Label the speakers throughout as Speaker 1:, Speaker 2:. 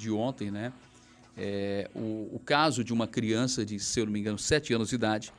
Speaker 1: de ontem, né? O caso de uma criança de, se eu não me engano, 7 anos de idade,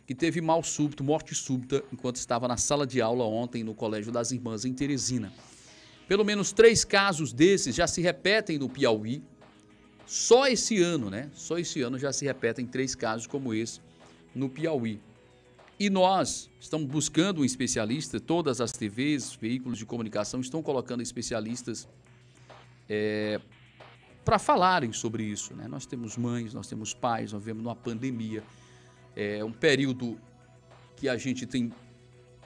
Speaker 1: que teve mal súbito, morte súbita, enquanto estava na sala de aula ontem no Colégio das Irmãs, em Teresina. Pelo menos 3 casos desses já se repetem no Piauí. Só esse ano, né? Só esse ano já se repetem 3 casos como esse no Piauí. E nós estamos buscando um especialista, todas as TVs, veículos de comunicação estão colocando especialistas para falarem sobre isso, né? Nós temos mães, nós temos pais, nós vivemos numa pandemia, um período que a gente tem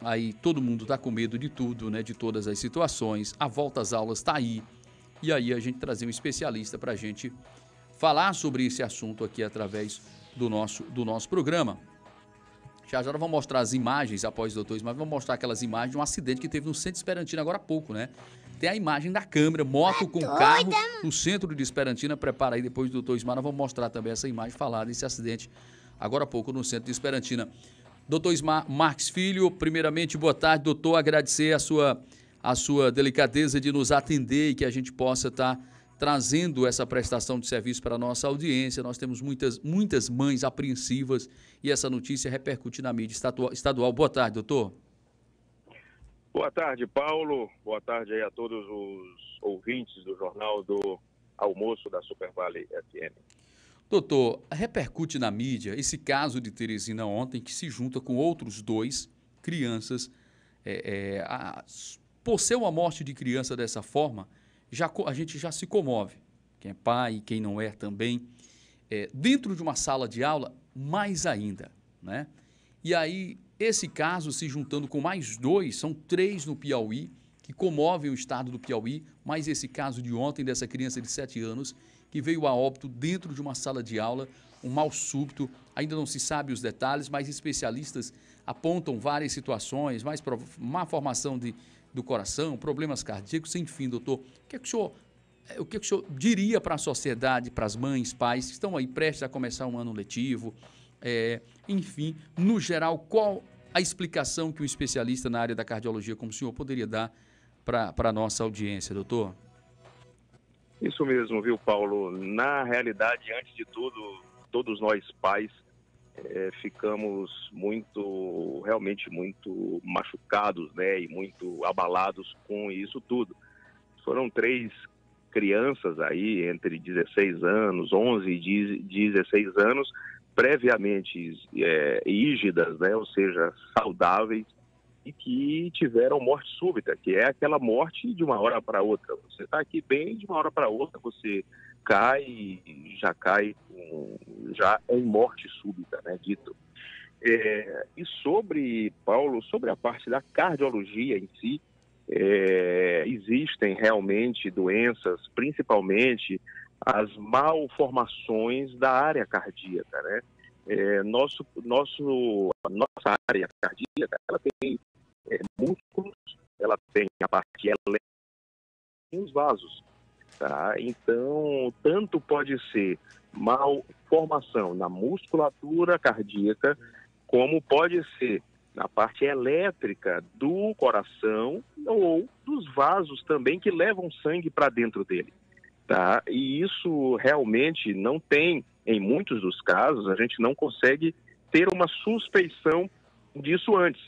Speaker 1: aí, todo mundo está com medo de tudo, né? De todas as situações, a volta às aulas está aí, e aí a gente trazer um especialista para a gente falar sobre esse assunto aqui através do nosso programa. Já nós vamos mostrar as imagens após o doutor Ismar, vamos mostrar aquelas imagens de um acidente que teve no centro de Esperantina agora há pouco, né? Tem a imagem da câmera, moto com carro no centro de Esperantina. Prepara aí, depois do doutor Ismar, nós vamos mostrar também essa imagem, falar desse acidente agora há pouco no centro de Esperantina. Doutor Ismar Marques Filho, primeiramente, boa tarde, doutor, agradecer a sua delicadeza de nos atender e que a gente possa estar trazendo essa prestação de serviço para a nossa audiência. Nós temos muitas mães apreensivas e essa notícia repercute na mídia estadual. Boa tarde, doutor.
Speaker 2: Boa tarde, Paulo. Boa tarde aí a todos os ouvintes do Jornal do Almoço da Super Vale FM.
Speaker 1: Doutor, repercute na mídia esse caso de Teresina ontem, que se junta com outros 2 crianças. Por ser uma morte de criança dessa forma, a gente já se comove. Quem é pai e quem não é também. Dentro de uma sala de aula, mais ainda, né? E aí, esse caso se juntando com mais 2, são 3 no Piauí, que comovem o estado do Piauí, mais esse caso de ontem dessa criança de 7 anos, que veio a óbito dentro de uma sala de aula, um mal súbito, ainda não se sabe os detalhes, mas especialistas apontam várias situações, má formação do coração, problemas cardíacos, enfim, doutor. O que o senhor diria para a sociedade, para as mães, pais que estão aí prestes a começar um ano letivo, enfim, no geral, qual a explicação que um especialista na área da cardiologia como o senhor poderia dar para a nossa audiência, doutor?
Speaker 2: Isso mesmo, viu, Paulo? Na realidade, antes de tudo, todos nós pais ficamos realmente muito machucados, né, e muito abalados com isso tudo. Foram 3 crianças aí, entre 16 anos, 11 e 16 anos, previamente ígidas, né, ou seja, saudáveis, e que tiveram morte súbita, que é aquela morte de uma hora para outra. Você está aqui bem, de uma hora para outra você cai, já é em morte súbita, né, dito. E sobre, Paulo, sobre a parte da cardiologia em si, existem realmente doenças, principalmente as malformações da área cardíaca, né? A nossa área cardíaca, ela tem músculos, ela tem a parte elétrica e os vasos, tá? Então, tanto pode ser malformação na musculatura cardíaca, como pode ser na parte elétrica do coração ou dos vasos também que levam sangue para dentro dele, tá? E isso realmente não tem, em muitos dos casos, a gente não consegue ter uma suspeição disso antes.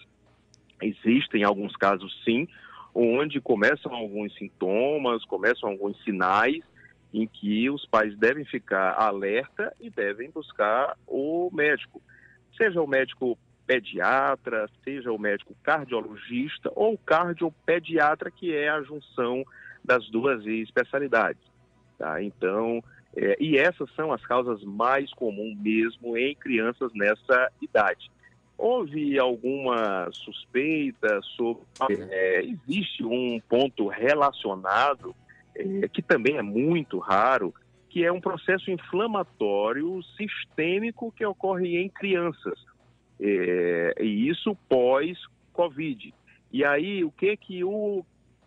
Speaker 2: Existem alguns casos, sim, onde começam alguns sintomas, começam alguns sinais em que os pais devem ficar alerta e devem buscar o médico. Seja o médico pediatra, seja o médico cardiologista ou cardiopediatra, que é a junção das 2 especialidades, tá? Então, e essas são as causas mais comuns mesmo em crianças nessa idade. Houve alguma suspeita sobre... existe um ponto relacionado, que também é muito raro, que é um processo inflamatório sistêmico que ocorre em crianças. E isso pós-Covid. E aí, o que o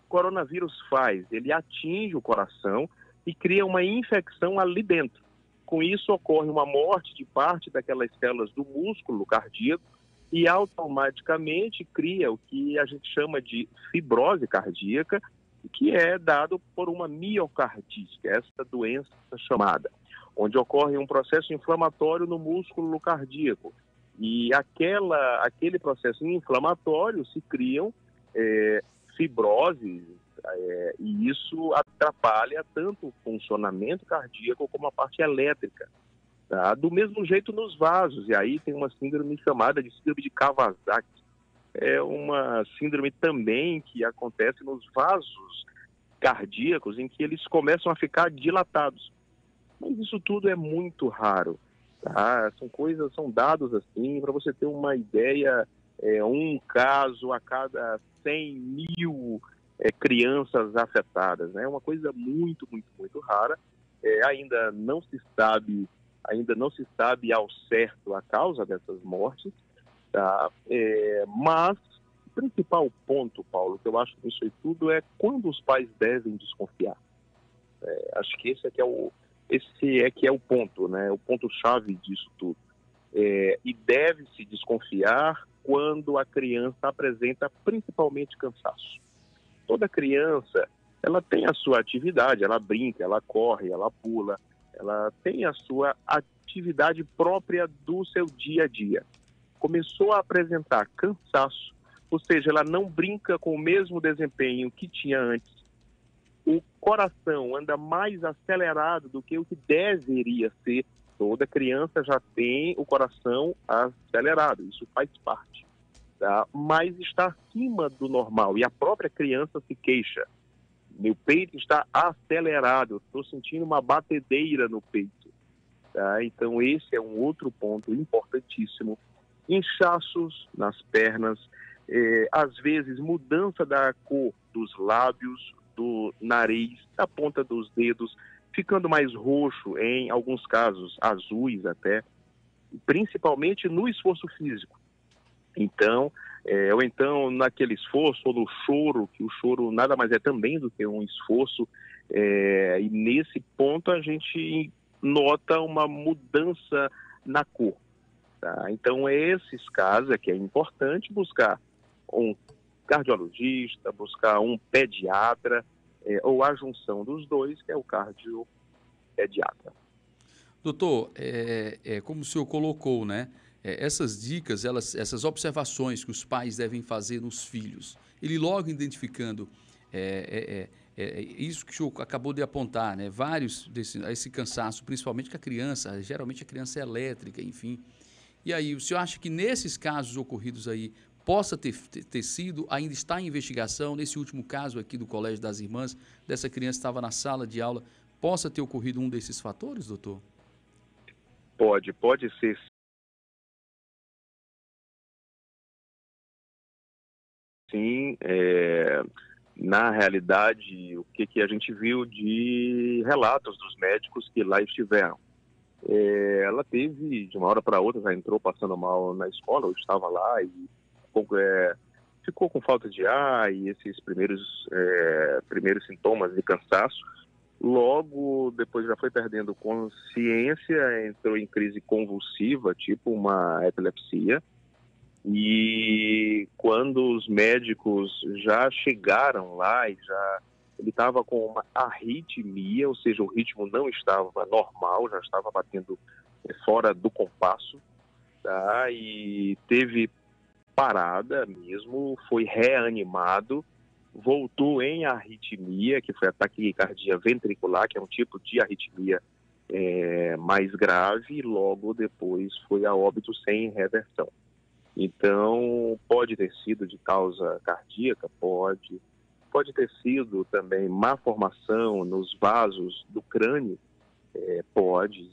Speaker 2: coronavírus faz? Ele atinge o coração e cria uma infecção ali dentro. Com isso, ocorre uma morte de parte daquelas células do músculo cardíaco e automaticamente cria o que a gente chama de fibrose cardíaca que é dado por uma miocardite, que é essa doença chamada, onde ocorre um processo inflamatório no músculo cardíaco. E aquele processo inflamatório se criam fibroses, e isso atrapalha tanto o funcionamento cardíaco como a parte elétrica. Tá? Do mesmo jeito nos vasos, e aí tem uma síndrome chamada de síndrome de Kawasaki. É uma síndrome também que acontece nos vasos cardíacos, em que eles começam a ficar dilatados. Mas isso tudo é muito raro. Tá? São dados assim, para você ter uma ideia, um caso a cada 100 mil crianças afetadas. É uma coisa muito, muito, muito rara. Ainda não se sabe ao certo a causa dessas mortes, tá? Mas o principal ponto, Paulo, que eu acho nisso aí tudo é quando os pais devem desconfiar. Acho que esse é que é o ponto, né? O ponto-chave disso tudo. E deve-se desconfiar quando a criança apresenta principalmente cansaço. Toda criança, ela tem a sua atividade, ela brinca, ela corre, ela pula, ela tem a sua atividade própria do seu dia a dia. Começou a apresentar cansaço, ou seja, ela não brinca com o mesmo desempenho que tinha antes. O coração anda mais acelerado do que o que deveria ser. Toda criança já tem o coração acelerado, isso faz parte. Tá? Mas está acima do normal e a própria criança se queixa. Meu peito está acelerado, estou sentindo uma batedeira no peito. Tá? Então esse é um outro ponto importantíssimo. Inchaços nas pernas, às vezes mudança da cor dos lábios, do nariz, da ponta dos dedos, ficando mais roxo, em alguns casos azuis até, principalmente no esforço físico. Então, ou então naquele esforço, ou no choro, que o choro nada mais é também do que um esforço, e nesse ponto a gente nota uma mudança na cor. Tá? Então, esses casos é que é importante buscar um cardiologista, buscar um pediatra, ou a junção dos dois, que é o cardiopediatra.
Speaker 1: Doutor, como o senhor colocou, né? Essas dicas, essas observações que os pais devem fazer nos filhos, ele logo identificando isso que o senhor acabou de apontar, né? Esse cansaço, principalmente que a criança, geralmente a criança é elétrica, enfim. E aí, o senhor acha que nesses casos ocorridos aí, possa ter sido, ainda está em investigação, nesse último caso aqui do Colégio das Irmãs, dessa criança que estava na sala de aula, possa ter ocorrido um desses fatores, doutor?
Speaker 2: Pode ser. Sim, na realidade, o que a gente viu de relatos dos médicos que lá estiveram. Ela teve, de uma hora para outra, já entrou passando mal na escola, ou estava lá e ficou com falta de ar e esses primeiros sintomas de cansaço. Logo depois já foi perdendo consciência, entrou em crise convulsiva, tipo uma epilepsia. E quando os médicos já chegaram lá ele estava com uma arritmia, ou seja, o ritmo não estava normal, já estava batendo fora do compasso, tá? E teve parada mesmo, foi reanimado, voltou em arritmia, que foi a taquicardia ventricular, que é um tipo de arritmia mais grave, e logo depois foi a óbito sem reversão. Então, pode ter sido de causa cardíaca, pode ter sido também má formação nos vasos do crânio,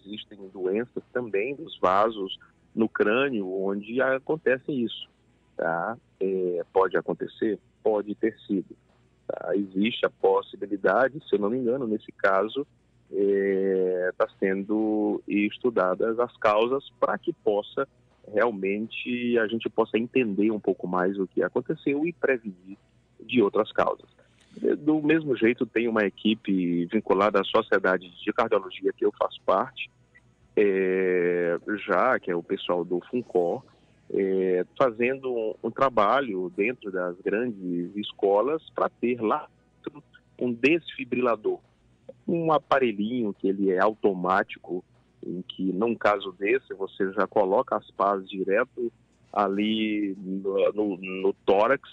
Speaker 2: existem doenças também dos vasos no crânio onde acontece isso, tá? Pode acontecer, pode ter sido, tá? Existe a possibilidade, se eu não me engano, nesse caso, está sendo estudadas as causas para que a gente possa entender um pouco mais o que aconteceu e prevenir de outras causas. Do mesmo jeito, tem uma equipe vinculada à Sociedade de Cardiologia que eu faço parte, que é o pessoal do FUNCOR, fazendo um trabalho dentro das grandes escolas para ter lá um desfibrilador, um aparelhinho que ele é automático, em que, num caso desse, você já coloca as pás direto ali no tórax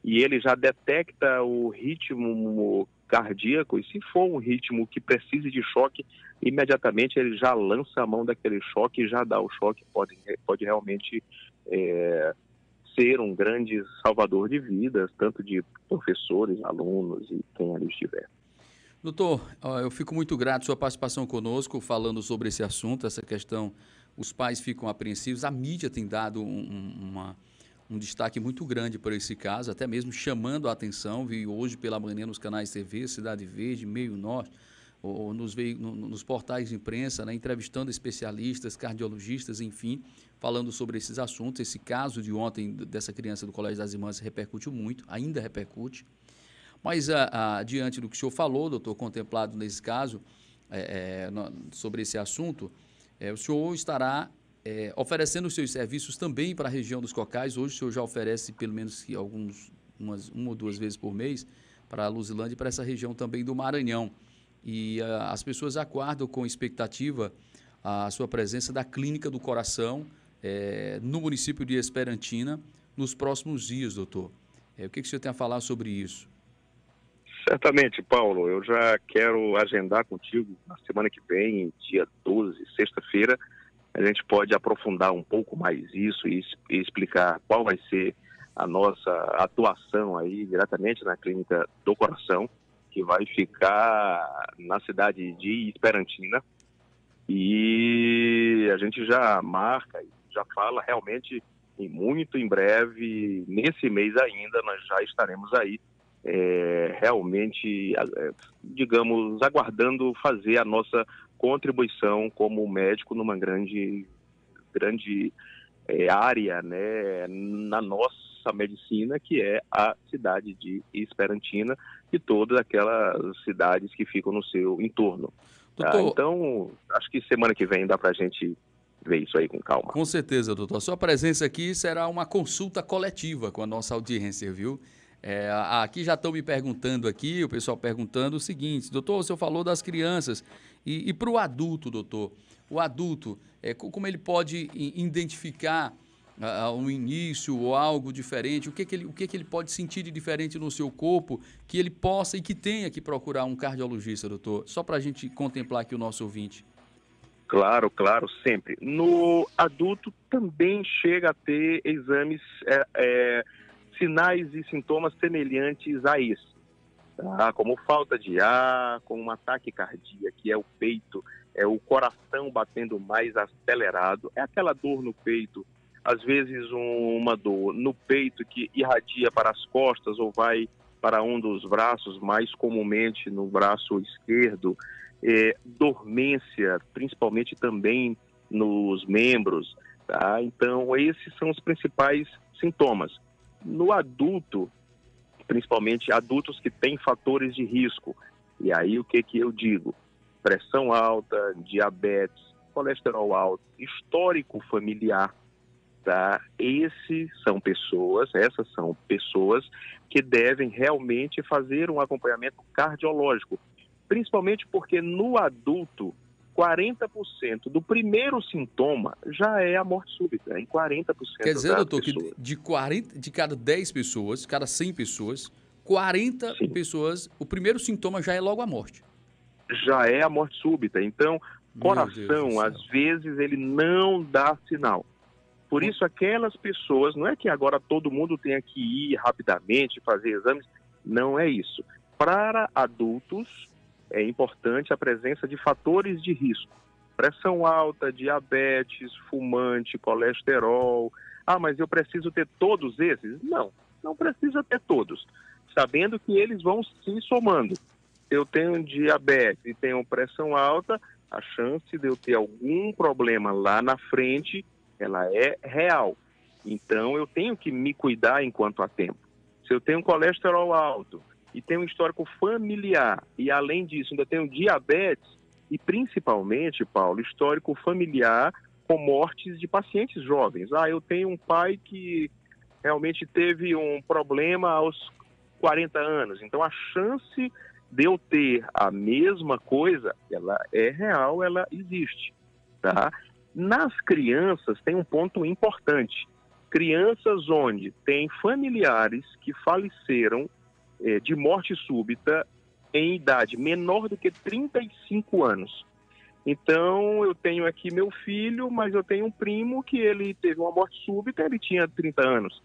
Speaker 2: e ele já detecta o ritmo cardíaco, e se for um ritmo que precise de choque, imediatamente ele já lança a mão daquele choque e já dá o choque. Pode realmente ser um grande salvador de vidas, tanto de professores, alunos e quem ali estiver.
Speaker 1: Doutor, eu fico muito grato sua participação conosco, falando sobre esse assunto, essa questão. Os pais ficam apreensivos, a mídia tem dado um destaque muito grande para esse caso, até mesmo chamando a atenção. Vi hoje pela manhã nos canais TV, Cidade Verde, Meio Norte, ou nos portais de imprensa, né, entrevistando especialistas, cardiologistas, enfim, falando sobre esses assuntos. Esse caso de ontem dessa criança do Colégio das Irmãs repercutiu muito, ainda repercute. Mas, diante do que o senhor falou, doutor, contemplado nesse caso, sobre esse assunto, o senhor estará oferecendo os seus serviços também para a região dos Cocais. Hoje o senhor já oferece pelo menos uma ou duas vezes por mês para a Luzilândia e para essa região também do Maranhão. E as pessoas aguardam com expectativa a sua presença da Clínica do Coração no município de Esperantina nos próximos dias, doutor. O que o senhor tem a falar sobre isso?
Speaker 2: Certamente, Paulo, eu já quero agendar contigo na semana que vem, dia 12, sexta-feira. A gente pode aprofundar um pouco mais isso e explicar qual vai ser a nossa atuação aí diretamente na Clínica do Coração, que vai ficar na cidade de Esperantina. E a gente já marca, já fala realmente muito em breve, nesse mês ainda, nós já estaremos aí realmente, digamos, aguardando fazer a nossa contribuição como médico numa grande área, né, na nossa medicina, que é a cidade de Esperantina e todas aquelas cidades que ficam no seu entorno. Tá? Então, acho que semana que vem dá para a gente ver isso aí com calma.
Speaker 1: Com certeza, doutor. A sua presença aqui será uma consulta coletiva com a nossa audiência, viu? Aqui já estão me perguntando aqui, o pessoal perguntando o seguinte: doutor, o senhor falou das crianças e para o adulto, doutor, o adulto, como ele pode identificar um início ou algo diferente, o que ele pode sentir de diferente no seu corpo, que ele possa e que tenha que procurar um cardiologista, doutor, só para a gente contemplar aqui o nosso ouvinte.
Speaker 2: Claro, claro, sempre. No adulto também chega a ter exames, sinais e sintomas semelhantes a esse, tá? Como falta de ar, como um ataque cardíaco, que é o peito, é o coração batendo mais acelerado, é aquela dor no peito, às vezes uma dor no peito que irradia para as costas ou vai para um dos braços, mais comumente no braço esquerdo, dormência, principalmente também nos membros, tá? Então, esses são os principais sintomas. No adulto, principalmente adultos que têm fatores de risco, e aí o que eu digo? Pressão alta, diabetes, colesterol alto, histórico familiar, tá? Essas são pessoas que devem realmente fazer um acompanhamento cardiológico, principalmente porque no adulto, 40% do primeiro sintoma já é a morte súbita, em 40%
Speaker 1: Quer dizer, doutor,
Speaker 2: pessoas.
Speaker 1: Que de cada 10 pessoas, cada 100 pessoas, 40
Speaker 2: Sim.
Speaker 1: pessoas, o primeiro sintoma já é logo a morte.
Speaker 2: Já é a morte súbita. Então, coração, às vezes, ele não dá sinal. Por isso, aquelas pessoas, não é que agora todo mundo tenha que ir rapidamente fazer exames, não é isso. Para adultos, é importante a presença de fatores de risco. Pressão alta, diabetes, fumante, colesterol. Ah, mas eu preciso ter todos esses? Não, não precisa ter todos. Sabendo que eles vão se somando. Eu tenho diabetes e tenho pressão alta, a chance de eu ter algum problema lá na frente, ela é real. Então, eu tenho que me cuidar enquanto há tempo. Se eu tenho colesterol alto e tenho um histórico familiar, e além disso ainda tenho diabetes, e principalmente, Paulo, histórico familiar com mortes de pacientes jovens. Ah, eu tenho um pai que realmente teve um problema aos 40 anos, então a chance de eu ter a mesma coisa, ela é real, ela existe, tá? Nas crianças tem um ponto importante. Crianças onde tem familiares que faleceram de morte súbita em idade menor do que 35 anos. Então, eu tenho aqui meu filho, mas eu tenho um primo que ele teve uma morte súbita, ele tinha 30 anos.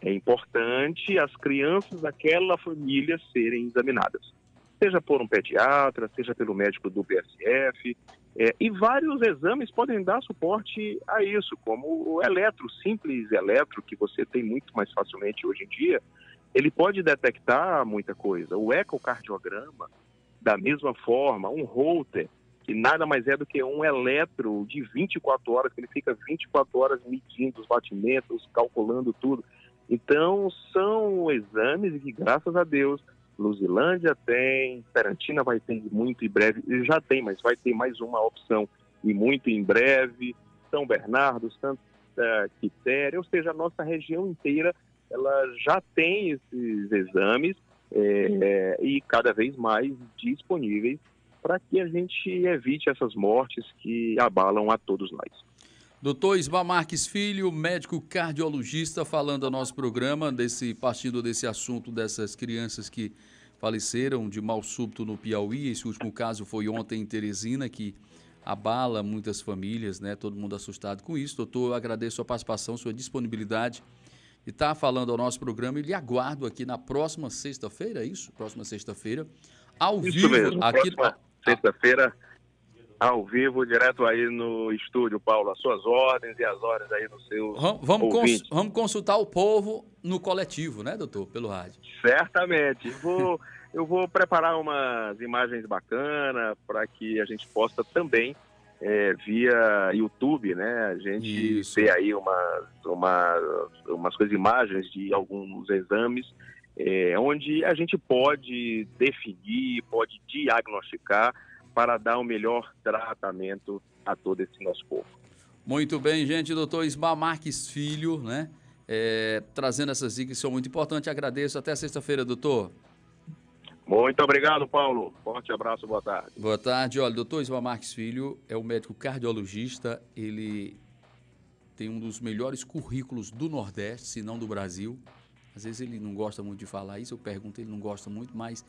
Speaker 2: É importante as crianças daquela família serem examinadas, seja por um pediatra, seja pelo médico do PSF, e vários exames podem dar suporte a isso, como o simples eletro, que você tem muito mais facilmente hoje em dia, ele pode detectar muita coisa. O ecocardiograma, da mesma forma, um Holter, que nada mais é do que um eletro de 24 horas, que ele fica 24 horas medindo os batimentos, calculando tudo. Então, são exames que, graças a Deus, Luzilândia tem, Perantina vai ter muito em breve, já tem, mas vai ter mais uma opção e muito em breve, São Bernardo, Santa Quitéria, ou seja, a nossa região inteira, ela já tem esses exames e cada vez mais disponíveis para que a gente evite essas mortes que abalam a todos nós.
Speaker 1: Doutor Ismar Marques Filho, médico cardiologista, falando ao nosso programa, partindo desse assunto dessas crianças que faleceram de mal súbito no Piauí. Esse último caso foi ontem em Teresina, que abala muitas famílias, né? Todo mundo assustado com isso. Doutor, eu agradeço a participação, sua disponibilidade de estar falando ao nosso programa e lhe aguardo aqui na próxima sexta-feira, é isso? Próxima sexta-feira, ao
Speaker 2: isso
Speaker 1: vivo.
Speaker 2: Mesmo.
Speaker 1: Aqui...
Speaker 2: Próxima sexta-feira, ao vivo, direto aí no estúdio, Paulo, as suas ordens e as ordens aí nos seus ouvintes.
Speaker 1: Vamos consultar o povo no coletivo, né, doutor, pelo rádio?
Speaker 2: Certamente. Eu vou preparar umas imagens bacanas para que a gente possa também, via YouTube, né, a gente ter aí umas coisas, imagens de alguns exames, onde a gente pode definir, pode diagnosticar, para dar o melhor tratamento a todo esse nosso povo.
Speaker 1: Muito bem, gente. Doutor Ismar Marques Filho, né? Trazendo essas dicas que são muito importantes. Agradeço. Até sexta-feira, doutor.
Speaker 2: Muito obrigado, Paulo. Forte abraço, boa tarde.
Speaker 1: Boa tarde. Olha, doutor Ismar Marques Filho é um médico cardiologista. Ele tem um dos melhores currículos do Nordeste, se não do Brasil. Às vezes ele não gosta muito de falar isso. Eu pergunto, ele não gosta muito, mas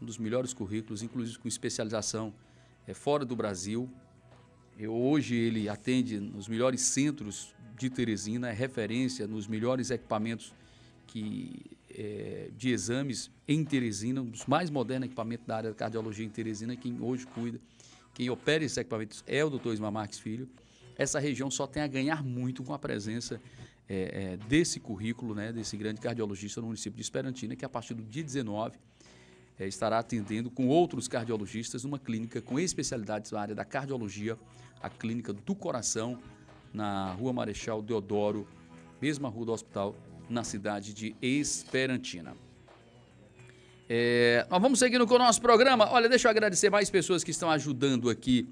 Speaker 1: um dos melhores currículos, inclusive com especialização fora do Brasil. Hoje ele atende nos melhores centros de Teresina, é referência nos melhores equipamentos de exames em Teresina, um dos mais modernos equipamentos da área de cardiologia em Teresina. Quem hoje cuida, quem opera esses equipamentos é o doutor Ismar Marques Filho. Essa região só tem a ganhar muito com a presença desse currículo, né, desse grande cardiologista no município de Esperantina, que a partir do dia 19 estará atendendo com outros cardiologistas numa clínica com especialidades na área da cardiologia, a Clínica do Coração, na Rua Marechal Deodoro, mesma rua do hospital, na cidade de Esperantina. Nós vamos seguindo com o nosso programa. Olha, deixa eu agradecer mais pessoas que estão ajudando aqui